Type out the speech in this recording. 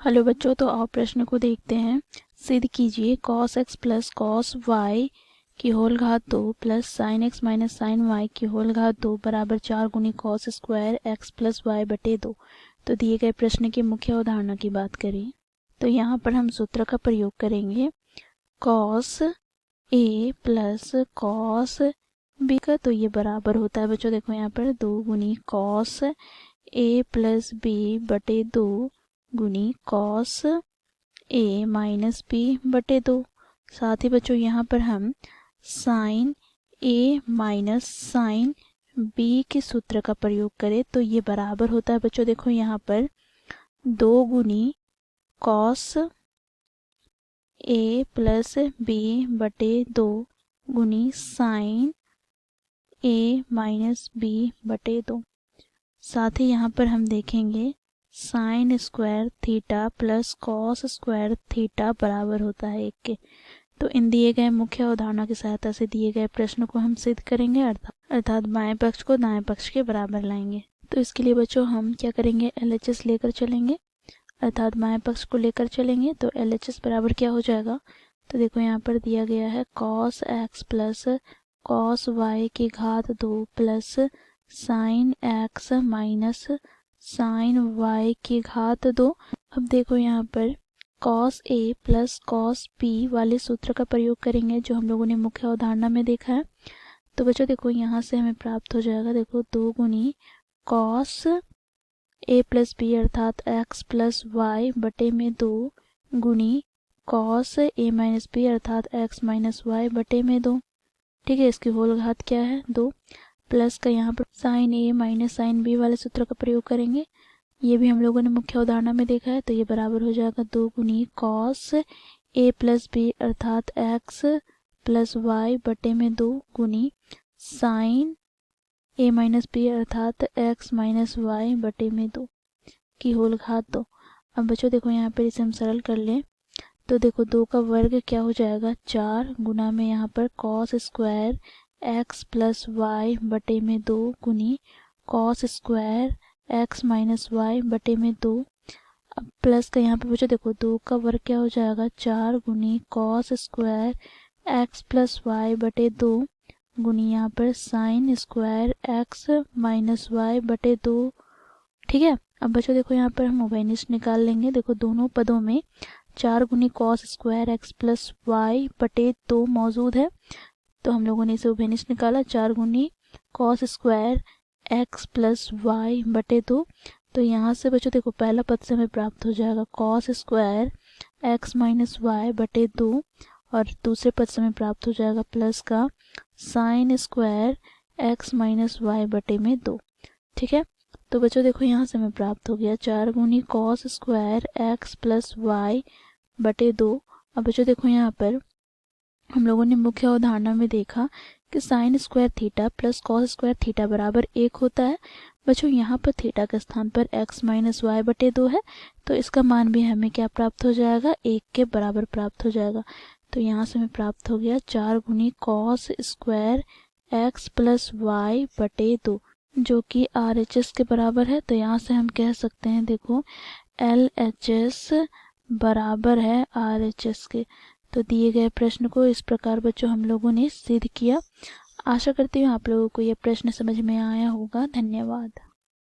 Hello बच्चों, तो आप प्रश्न को देखते हैं। सिद्ध कीजिए cos x plus cos y की होल घात 2 plus sine x minus sine y की होल घात 2 बराबर 4 गुनी cos square x plus y बटे 2। तो दिए गए प्रश्न की मुख्य अवधारणा की बात करें तो यहाँ पर हम सूत्र का प्रयोग करेंगे cos a plus cos b का। तो ये बराबर होता है बच्चों, देखो यहाँ पर 2 गुनी कॉस a प्लस बी बटे 2 गुनी कॉस ए माइनस बी बटे 2। साथ ही बच्चों यहाँ पर हम साइन ए माइनस साइन बी के सूत्र का प्रयोग करें तो ये बराबर होता है बच्चों, देखो यहाँ पर 2 गुनी कॉस ए प्लस बी बटे 2 गुनी साइन ए माइनस बी बटे 2। साथ ही यहाँ पर हम देखेंगे sine square theta plus cos square theta बराबर होता है 1 के। तो इन दिए गए मुख्य अवधारणा की सहायता से दिए गए प्रश्न को हम सिद्ध करेंगे, अर्थात बाएं पक्ष को दाएं पक्ष के बराबर लाएंगे। तो इसके लिए बच्चों हम क्या करेंगे, LHS लेकर चलेंगे, अर्थात बाएं पक्ष को लेकर चलेंगे। तो LHS बराबर क्या हो जाएगा, तो देखो यहाँ पर दिया गया है cos x plus cos y की घात 2 plus sine x minus sine y की घात 2। अब देखो यहाँ पर cos a plus cos b वाले सूत्र का प्रयोग करेंगे जो हम लोगों ने मुख्य अवधारणा में देखा है। तो बच्चों देखो यहाँ से हमें प्राप्त हो जाएगा, देखो 2 गुनी cos a प्लस बी अर्थात x प्लस वाई बटे में 2 गुनी cos a माइनस बी अर्थात x माइनस वाई बटे में 2। ठीक है, इसकी होल घात क्या है 2, प्लस का यहाँ पर साइन ए माइनस साइन बी वाले सूत्र का प्रयोग करेंगे, ये भी हम लोगों ने मुख्य उदाहरण में देखा है। तो ये बराबर हो जाएगा 2 गुनी कॉस ए प्लस बी अर्थात एक्स प्लस वाई बटे में 2 गुनी साइन ए माइनस बी अर्थात एक्स माइनस वाई बटे में 2 की होल घात 2। अब बच्चों देखो यहाँ पर इसे हम सरल कर लें तो देखो 2 का वर्ग क्या हो जाएगा 4 गुना में यहाँ पर cos square x plus y बटे में 2 गुनी cos square x minus y बटे में 2। अब प्लस का यहाँ पे बच्चों देखो 2 का वर्ग क्या हो जाएगा 4 गुनी cos square x plus y बटे 2 गुनी यहाँ पर sine square x minus y बटे 2। ठीक है, अब बच्चों देखो यहाँ पर हम उभयनिष्ठ निकाल लेंगे। देखो दोनों पदों में 4 गुनी cos square x plus y बटे 2 मौजूद है, तो हम लोगों ने इसे उभयनिष्ठ निकाला 4 गुनी cos square x plus y बटे 2। तो यहाँ से बच्चों देखो पहला पद से हमें प्राप्त हो जाएगा cos square x minus y बटे 2 और दूसरे पद से हमें प्राप्त हो जाएगा प्लस का sine square x minus y बटे में 2। ठीक है, तो बच्चों देखो यहाँ से हमें प्राप्त हो गया 4 गुनी cos square x plus y बटे 2। अब बच्चों देखो यहाँ पर हम लोगों ने मुख्य अवधारणा में देखा कि sine square theta plus cos square theta बराबर 1 होता है। बच्चों यहाँ पर थीटा के स्थान पर x माइनस वाई बटे 2 है, तो इसका मान भी हमें क्या प्राप्त हो जाएगा 1 के बराबर प्राप्त हो जाएगा। तो यहाँ से हमें प्राप्त हो गया 4 गुनी cos square x plus y बटे 2 जो कि RHS के बराबर है। तो यहाँ से हम कह सकते हैं देखो LHS बराबर है RHS के। तो दिए गए प्रश्न को इस प्रकार बच्चों हम लोगों ने सिद्ध किया। आशा करती हूँ आप लोगों को यह प्रश्न समझ में आया होगा। धन्यवाद।